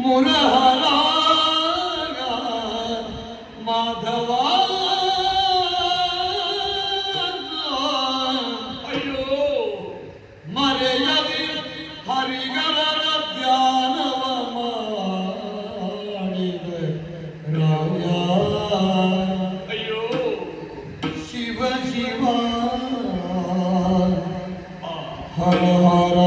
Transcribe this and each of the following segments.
ಮುರಹರ ಮಾಧವ ಅಯ್ಯೋ ಮರೆಯದಿ ಹರಿಗರರ ಧ್ಯಾನವ ಮಾಡಿದ ರಾಯ ಅಯ್ಯೋ ಶಿವ ಶಿವ ಹರ ಹರ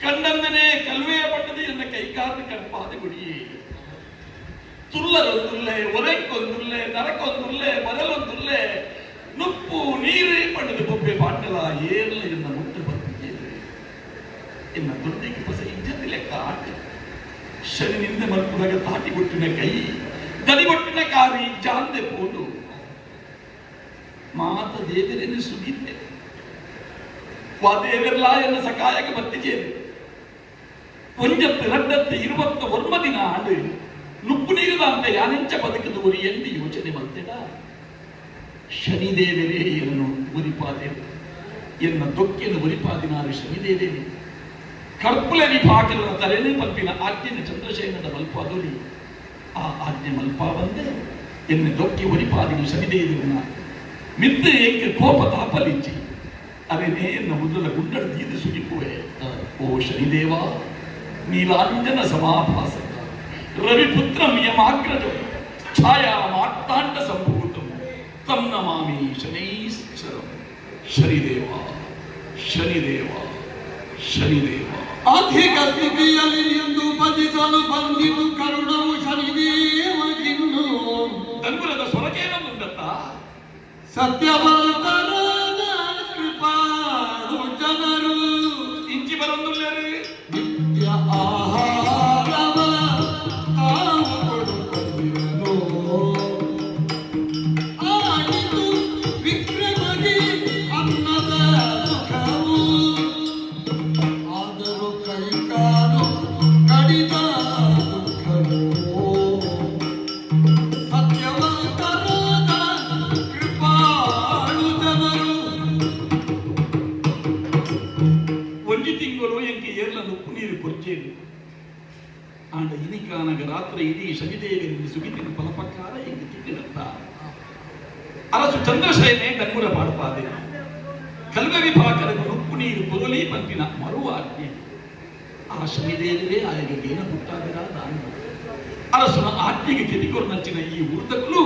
കണ്ടന്നെ കൽവയപ്പെട്ടത് എന്ന കൈകാത്ത് കടപ്പാതെ കുടിയേ തുള്ളരൊന്നുള്ളേ ഒരക്കൊന്നുള്ളേ നരക്കൊന്നുള്ളേ മരലൊന്നുള്ളേ നുപ്പു നീര് പണ്ടത് പൊപ്പെ പാട്ടല ഏറില എന്ന മുട്ട് പത്തിയത് എന്ന തൊണ്ടയ്ക്ക് പസ ഇജ്ജത്തിലെ കാട്ട് ശനി നിന്റെ മൽപ്പുറക താട്ടികൊട്ടിന കൈ ಗಡಿಗೊಟ್ಟಿನ ಕಾರಿ ಜಾಂದೆ ಪೋದು ಮಾತ ದೇವರನ್ನು ಸುಗಿದ್ದೆ ದೇವರಲ್ಲ ಎನ್ನ ಸಕಾಯಕ್ಕೆ ಬತ್ತಿದ್ದೇನೆ ಕೊಂಚತ್ತು 2021 ಆಂಡು ನುಪ್ಪು ನೀರಿದಂತೆ ಯಾನೆಂಚ ಬದುಕದು ಒರಿ ಎಂದು ಯೋಚನೆ ಮಾಡ್ತೇಡ ಶನಿದೇವರೇ ಎನ್ನು ಉರಿಪಾದೆ ಎನ್ನ ದೊಕ್ಕೆಯನ್ನು ಉರಿಪಾದಿನಾರು ಶನಿದೇವೇನೆ ಕರ್ಪುಲನಿ ಭಾಗದ ತಲೆನೇ ಪಲ್ಪಿನ ಆಜ್ಞೆನ ಚಂದ್ರಶೇಖರದ ಮಲ್ಪಾದುರಿ ಆ ಆಜ್ಞೆ ಮಲ್ಪ ಬಂದೆ ಎನ್ನ ದೊಕ್ಕಿ ಒರಿಪಾದಿನ ಶನಿದೇವರನ್ನ ಮಿತ್ತು ಏಕೆ ಕೋಪ ತಾಪಲಿಚ್ಚಿ ಅದೇನೇ ಎನ್ನ ಮೊದಲ ಗುಡ್ಡಡ ದೀದು ಸುಗಿಪುವೆ ಓ ಶನಿದೇವ ನೀಲಾಂಜನ ಸಮಾಭಾಸ ರವಿಪುತ್ರಂ ಯಮಾಗ್ರಜ ಛಾಯಾ ಮಾರ್ತಾಂಡ ಸಂಭೂತಂ ತಂ ನಮಾಮಿ ಶನೈಶ್ಚರಂ ಶನಿದೇವ ಶನಿದೇವ ಶನಿದೇವ ಅಧಿಕ ಸ್ಥಿತಿಯಲ್ಲಿ ಎಂದು ಭಜಿಸಲು ಬಂದಿತು ಕರುಣವು ಶನಿದೇವಗಿನ್ನು ತಂಗುರದ ಸ್ವರಕೇನೊಂದುಂಡತ್ತ ಸತ್ಯವಂತರಾದ ಕೃಪಾಳು ಜನರು ಇಂಚಿ ಬರೊಂದುಳ್ಳರು ನಿತ್ಯ ಆಹಾರವ ತಾವು ಕೊಡುತ್ತಿರುವನು ಆಯಿತು ವಿಕ್ರಮಗೆ ಅನ್ನದ ಸುಖವು ಆದರೂ ಕೈಕಾಲು ಕಡಿದ ದುಃಖವು ಸತ್ಯವಂತರಾದ ಕೃಪಾಳು ಜನರು ಒಂಜಿ ತಿಂಗಳು ಎಂಕೆ ಏರ್ಲ ನುಪ್ಪು ನೀರು ಕೊಚ್ಚೇನು ಆಂಡ ಇನಿಕಾನಗ ರಾತ್ರಿ ಇಡೀ ಶನಿದೇವರಿಗೆ ಸುಗಿತಿನ ಫಲಪಕಾರ ಎಂಗೆ ತಿಟ್ಟಿನತ್ತ ಅರಸು ಚಂದ್ರಶೇನೆ ಡಂಗುರ ಪಾಡ್ಪಾದೆ ಕಲ್ವ ವಿಭಾಗದ ನುಪ್ಪು ನೀರು ಕೊದಲಿ ಪಂಪಿನ ಮರುವ ಆಜ್ಞೆ ಆ ಶನಿದೇವರೇ ಆಯಗೆ ಏನ ಹುಟ್ಟಾದಿರ ದಾನ ಅರಸನ ಆಜ್ಞೆಗೆ ಕೆದಿಕೊರು ನಚ್ಚಿನ ಈ ಉರ್ದಗಳು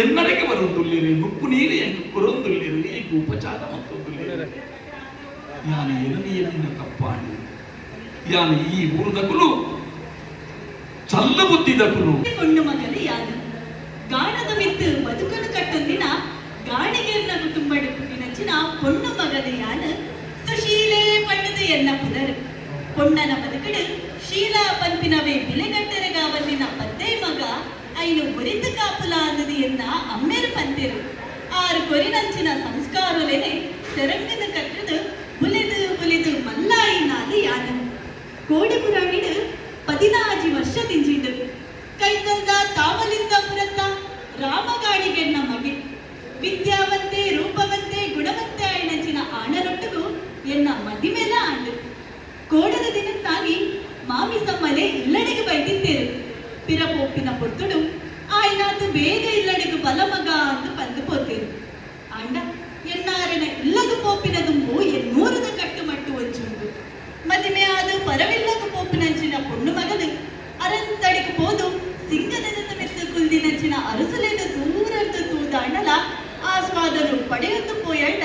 ಎನ್ನಡೆಗೆ ಬರುವುದಿಲ್ಲ ನುಪ್ಪು ನೀರು ಎಂಗೆ ಕೊರೊಂದುಲ್ಲಿರು ಎಂಗೆ ಉಪಚಾರ ಮತ್ತೊಂದುಲ್ಲಿರು ಯಾನು ಎನನಿಯಲಿನ ತಪ್ಪಾಡಿ ಯಾನು ಈ ಊರುದಕುಲು ಚಲ್ಲ ಬುದ್ಧಿದಕುಲು ಕೊಂಡು ಮಗನ ಯಾನು ಗಾಣದ ಮಿತ್ತು ಬದುಕನು ಕಟ್ಟೊಂದಿನ ಗಾಣಿಗೆರ್ನ ಕುಟುಂಬದ ಪುಟ್ಟಿನಚ್ಚಿನ பொண்ணு ಮಗನ ಯಾನು ಸುಶೀಲೆ ಪಣ್ಣದು ಎನ್ನ ಪುದರ್ பொಣ್ಣನ ಬದುಕಡು ಶೀಲಾ ಪಂಪಿನವೇ ಬಿಲೆಗಟ್ಟರಗ ಬಂದಿನ ಪದ್ದೆ ಮಗ ಐನು ಒರಿತು ಕಾಪುಲ ಅನ್ನದು ಎನ್ನ ಅಮ್ಮೇರು ಪಂತೆರು ಆರು ಕೊರಿನಂಚಿನ ಸಂಸ್ಕಾರಲೇನೆ ಸೆರಂಗದ ಕಟ್ಟದು ಬುಲೆದು ಬುಲೆದು ಮಲ್ಲಾಯಿನಾದ ಯಾನು ಕೋಡಿ ಪುರಾಣಿಡು 14 ವರ್ಷ ತಿಂಜಿಂಡು ಕೈತಲ್ದ ತಾವಲಿಂದ ಪುರತ್ತ ರಾಮಗಾಣಿಗೆನ್ನ ಮಗೆ ವಿದ್ಯಾವಂತೆ ರೂಪವಂತೆ ಗುಣವಂತೆ ಆಯ್ನಂಚಿನ ಆಣರೊಟ್ಟಿಗೂ ಎನ್ನ ಮದಿಮೆಲ ಆಂಡು ಕೋಡದ ದಿನತ್ತಾಗಿ ಮಾಮಿಸಮ್ಮಲೆ ಇಲ್ಲಡೆಗೆ ಬೈದಿದ್ದೇರು ಪಿರಪೋಪಿನ ಪೊರ್ತುಡು ಆಯ್ನಾತು ಬೇಗ ಇಲ್ಲಡೆಗೆ ಬಲಮಗ ಅಂತ ಬಂದು ಪೋತೇರು ಆಂಡ ಎನ್ನಾರನ ಇಲ್ಲದು ಪೋಪಿನ ದುಂಬು ಎನ್ನೂರದ ಕಟ್ಟು ಮಟ್ಟು ಒಂಚುಂಡು ಮದಿಮೆ ಆದ ಪರವಿಲ್ಲದ ಪೋಪಿನಂಚಿನ ಪೊಣ್ಣು ಮಗನು ಅರಂತಡಿಗೆ ಪೋದು ಸಿಂಗದನದ ಮೆತ್ತು ಕುಲ್ದಿನಂಚಿನ ಅರಸುಲೆದ ದೂರದ ತೂದಾಂಡಲ ಆಸ್ವಾದನು ಪಡೆಯೊಂದು ಪೋಯಂಡ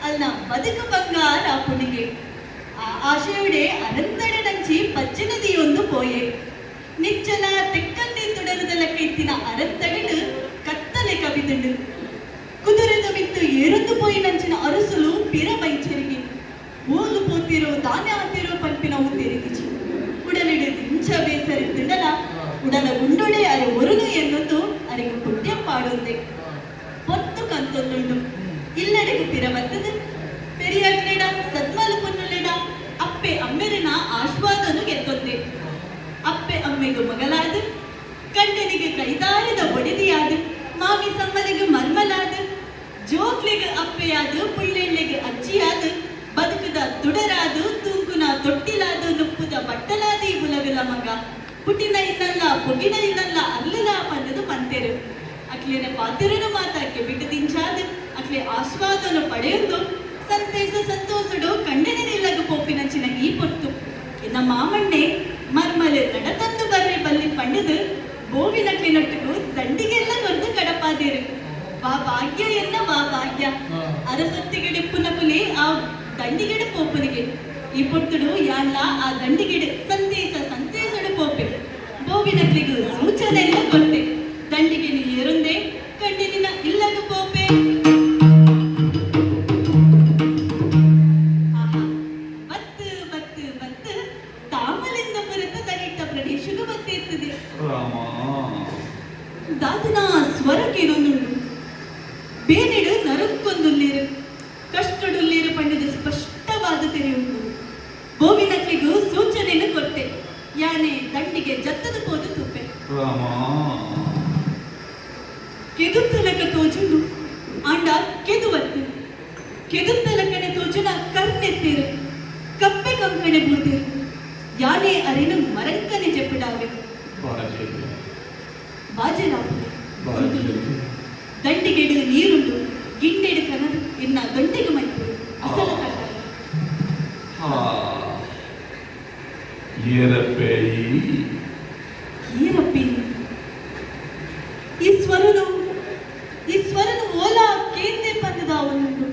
ಅಲ್ನ ಬದುಕು ಬಂಗಾರ ಪುಣಿಗೆ ಆ ಆಶೆಯುಡೆ ಅರಂತಡೆ ನಂಚಿ ಪಚ್ಚಿನದಿಯೊಂದು ಪೋಯೆ ನಿಚ್ಚಲ ತೆಕ್ಕಂದಿ ತುಡಲದ ಲೆಕ್ಕೆತ್ತಿನ ಅರಂತಡಿಡು ಕತ್ತಲೆ ಕವಿ പണിതുണ്ട് കുതിരത വിത്ത് എരുന്നു പോയി നഞ്ചിನ ಅರಸಲು ಪಿರ ಬೈಚರಿಗೆ ಓಲು ಪೋತಿರೋ ದಾನೆ ಆತಿರೋ ಪಂಪಿನವು ತೆರೆದಿಚಿ ಉಡಲಿಡು ದಿಂಚ ಬೇಸರಿ ತಿಂಡಲ ಉಡಲ ಗುಂಡೊಡೆ ಅರೆ ಒರುನು ಎನ್ನುವುದು ಅರೆಗೆ ಪುಟ್ಯ ಪಾಡೊಂದೆ ಪೊತ್ತು ಕಂತೊಂದುಂಡು ಇಲ್ಲಡೆಗೆ ಪಿರ ಬರ್ತದೆ ಪೆರಿಯಾಗ್ಲೆಡ ಸದ್ಮಲು ಪೊನ್ನುಲೆಡ ಅಪ್ಪೆ ಅಮ್ಮೆರಿನ ಆಶ್ವಾದನು ಗೆತ್ತೊಂದೆ ಅಪ್ಪೆ ಅಮ್ಮೆಗೂ ಮಗಲಾದ ಗಂಡನಿಗೆ ಕೈದಾರದ ಒಡೆದಿಯಾದ ಮಾವಿ ಸಮ್ಮಲಿಗೆ ಮರ್ಮಲಾದ ಜೋಕ್ಲಿಗೆ ಅಪ್ಪೆಯಾದ ಪುಳ್ಳೆಳ್ಳೆಗೆ ಅಜ್ಜಿಯಾದ ಬದುಕದ ತುಡರಾದ ತೂಂಕುನ ತೊಟ್ಟಿಲಾದ ನುಪ್ಪುದ ಬಟ್ಟಲಾದಿ ಬುಲಗಲ ಮಗ ಪುಟ್ಟಿನ ಇನ್ನಲ್ಲ ಪೊಗಿನ ಇನ್ನಲ್ಲ ಅಲ್ಲಲ ಪನ್ನದು ಪಂತೆರು ಅಕ್ಲೇನ ಪಾತಿರನ ಮಾತಾಕ್ಕೆ ಬಿಟ್ಟು ದಿಂಚಾದ ಅಕ್ಲೆ ಆಸ್ವಾದನ ಪಡೆಯೊಂದು ಸಂತೇಶ ಸಂತೋಷಡು ಕಂಡನೆ ನಿಲ್ಲಗ ಪೋಪಿನಂಚಿನ ಈ ಪೊತ್ತು ಇನ್ನ ಮಾಮಣ್ಣೆ ಮರ್ಮಲೆ ನಡತಂದು ಬರ್ರೆ ಬಲ್ಲಿ ಪಂಡದು ಬೋವಿನಕ್ಲಿನೊಟ್ಟಿಗೂ ದಂಡಿಗೆಲ್ಲ ಹೊರದು ಕಡಪಾದಿರು ವಾ ಭಾಗ್ಯ ಎನ್ನ ವಾ ಭಾಗ್ಯ ಅರಸತ್ತಿಗೆಡೆ ಪುನಪುಲಿ ಆ ದಂಡಿಗೆಡೆ ಪೋಪನಿಗೆ ಈ ಪೊಟ್ಟುಡು ಯಾನ್ಲ ಆ ದಂಡಿಗೆಡೆ ಸಂತೇಶ ಸಂತೇಶಡು ಪೋಪೆ ಬೋವಿನಕ್ಲಿಗೂ ಸೂಚನೆ ಎಲ್ಲ ಕೊಟ್ಟೆ ದಂಡಿಗೆ ನೀ ಏರುಂದೆ ಕಂಡಿನಿನ ಇಲ್ಲಗ ಪೋಪೆ ಬತ್ತು ಬತ್ತು ಬತ್ತು ತಾಮಲಿಂದ ಪುರತ ದಡಿಟ್ಟ ಪ್ರದೇಶಗೂ ಬತ್ತಿರ್ತದೆ ದಾದನ ಸ್ವರಕ್ಕಿರೊಂದುಂಡು ಬೇನೆಡು ನರಕ್ಕೊಂದುಲ್ಲೇರು ಕಷ್ಟಡುಲ್ಲೇರು ಪಂಡದ ಸ್ಪಷ್ಟವಾದ ತೆರೆಯುಂಟು ಬೋವಿನಕ್ಲಿಗೂ ಸೂಚನೆಯನ್ನು ಕೊಟ್ಟೆ ಯಾನೆ ದಂಡಿಗೆ ಜತ್ತದ ಪೋದು ತುಪ್ಪೆ ಕೆದುತ್ತಲಕ ತೋಜುಂಡು ಆಂಡ ಕೆದುವತ್ತು ಕೆದುತ್ತಲಕನೆ ತೋಜುನ ಕರ್ನೆತ್ತೇರು ಕಪ್ಪೆ ಕಂಕಣೆ ಬೂತೇರು ಯಾನೆ ಅರೆನು ಮರಂಕನೆ ಜೆಪ್ಪಡಾವೆ ಬಾಜೆಲಾಪುರೆ ದಂಡಿಗೆಡು ನೀರುಂಡು ಗಿಂಡೆಡು ಕನದು ಇನ್ನ ದೊಂಡೆಗೆ ಮೈಪುರು ಅಸಲ ಕಟ್ಟಾಗ ಈರಪ್ಪಿ ಈ ಸ್ವರನು ಓಲಾ ಕೇಂದ್ರ ಪಂದದ ಅವನುಂಡು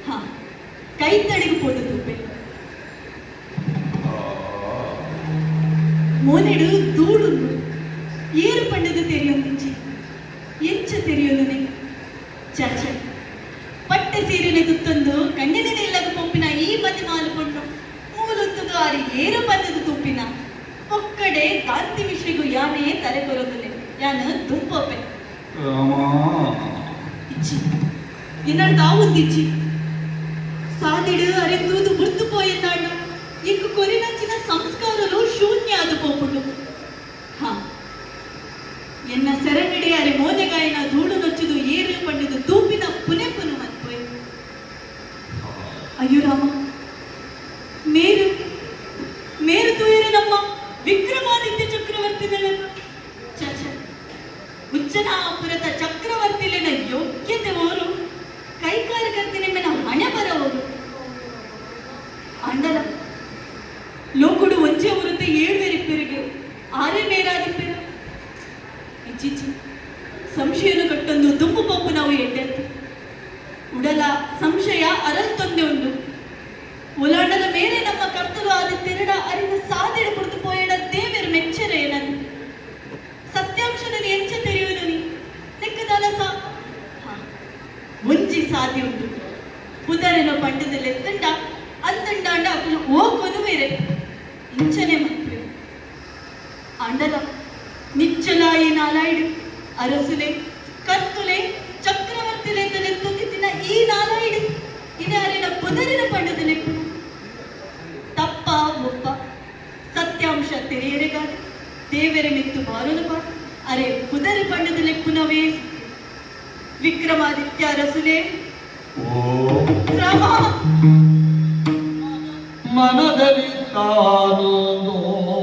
ಹಾ ಕೈ ತಡೆಗೆ ಪೋದು ತುಪ್ಪೆ ಮೋನೆಡು ದೂಡುಂಡು ಏರು ಪಂಡದ ತೆರೆಯೊಂದಿಚ್ಚಿ ಎಂಚ ತೆರೆಯೊಂದನೆ ಚಾಚ ಪಟ್ಟೆ ಸೀರೆನೆ ತುತ್ತೊಂದು ಕಣ್ಣಿನ ಇಲ್ಲದ ಪೊಪ್ಪಿನ ಈ ಮತಿ ಮಾಲ್ಕೊಂಡು ಮೂಲೊತ್ತದು ಆರಿ ಏರು ಪಂದದ ತುಪ್ಪಿನ ಒಕ್ಕಡೆ ಗಾಂತಿ ವಿಷಯಗೂ ಯಾನೇ ತಲೆ ಬರೋದಿಲ್ಲ ಯಾನ ದುಂಪೊಪ್ಪೆ ಇಚ್ಚಿ ಇನ್ನಡ್ ತಾವುಂದಿಚ್ಚಿ ಸಾದಿಡು ಅರೆಂದೂದು ಮುರ್ತು ಪೋಯೆಂದಾಂಡು ಇಂಕು ಕೊರಿನಂಚಿನ ಸಂಸ್ಕಾರಲು ಶೂನ್ಯ ಅದು ಪೋಪುಡು ಹಾ ಎನ್ನ ಸೆರಗಡೆ ಅರೆ ಮೋದೆಗಾಯಿನ ಧೂಳು ನೊಚ್ಚುದು ಏರು ಪಂಡಿದು ತೂಪಿನ ಪುನೆ ಪುನು ಮತ್ಪೋಯ್ ಅಯ್ಯೋ ರಾಮ ಮೇರು ಮೇರು ತೂಯರು ನಮ್ಮ ವಿಕ್ರಮಾದಿತ್ಯ ಚಕ್ರವರ್ತಿಗಳ ಚಚ ಉಚ್ಚನಾಪುರದ ಚಕ್ರವರ್ತಿಲಿನ ಯೋಗ್ಯತೆ ಓರು ಕೈಕಾರಕರ್ತಿನ ಮೇನ ಹಣೆ ಬರವರು ಅಂಡಲ ಲೋಕುಡು ಒಂಚೆ ಹೊರತೆ ಏಳುವೆರಿಪ್ಪೆರಿಗೆ ಆರೇ ಮೇರಾದಿಪ್ಪೆರು ಇಚ್ಚಿಚ್ಚಿ ಸಂಶಯನು ಕಟ್ಟೊಂದು ದುಂಬು ಪಪ್ಪು ನಾವು ಎಡ್ಡೆತ್ತು ಉಡಲ ಸಂಶಯ ಅರಲ್ ತೊಂದೆ ಉಂಡು ಉಲಾಂಡದ ಮೇಲೆ ನಮ್ಮ ಕರ್ತಲು ಆದ ತೆರಡ ಅರಿನ ಸಾದಿಡು ಕುರಿತು ಪೋಯಡ ದೇವರು ಮೆಚ್ಚರ ಏನಂದು ಸತ್ಯಾಂಶದಲ್ಲಿ ಎಂಚ ತೆರೆಯುವುದು ನೀ ಲೆಕ್ಕದಾಲ ಮುಂಜಿ ಸಾದಿ ಉಂಟು ಪುದರಿನ ಪಂಡದಲ್ಲಿ ಎತ್ತಂಡ ಅಂತಂಡಾಂಡ ಅಕ್ಕಲು ಓ ಕೊನುವೇರೆ ಇಂಚನೆ ಮಂತ್ರಿ ಅಂಡಲ ನಿಚ್ಚಲಾಯಿ ನಾಲಾಯಿಡು ಅರಸುಲೆ ಕರ್ತುಲೆ ಚಕ್ರವರ್ತಿಲೆ ತೊಂದಿತ್ತಿನ ಈ ನಾಲಾಯಿಡು ಇದಾರಿನ ಪುದರಿನ ಪಂಡದಲ್ಲಿ ತಪ್ಪ ಒಪ್ಪ ಸತ್ಯಾಂಶ ತೆರೆಯರೆಗಾದ ದೇವರ ಮಿತ್ತು ಬಾರಲು ಬಾ ಅರೆ ಪುದರಿ ಪಂಡದಲ್ಲಿ ಪುನವೇ ವಿಕ್ರಮಾದಿತ್ಯ ಅರಸುಲೆ ರಾಮ ಮನದಲ್ಲಿ ತಾನೊಂದು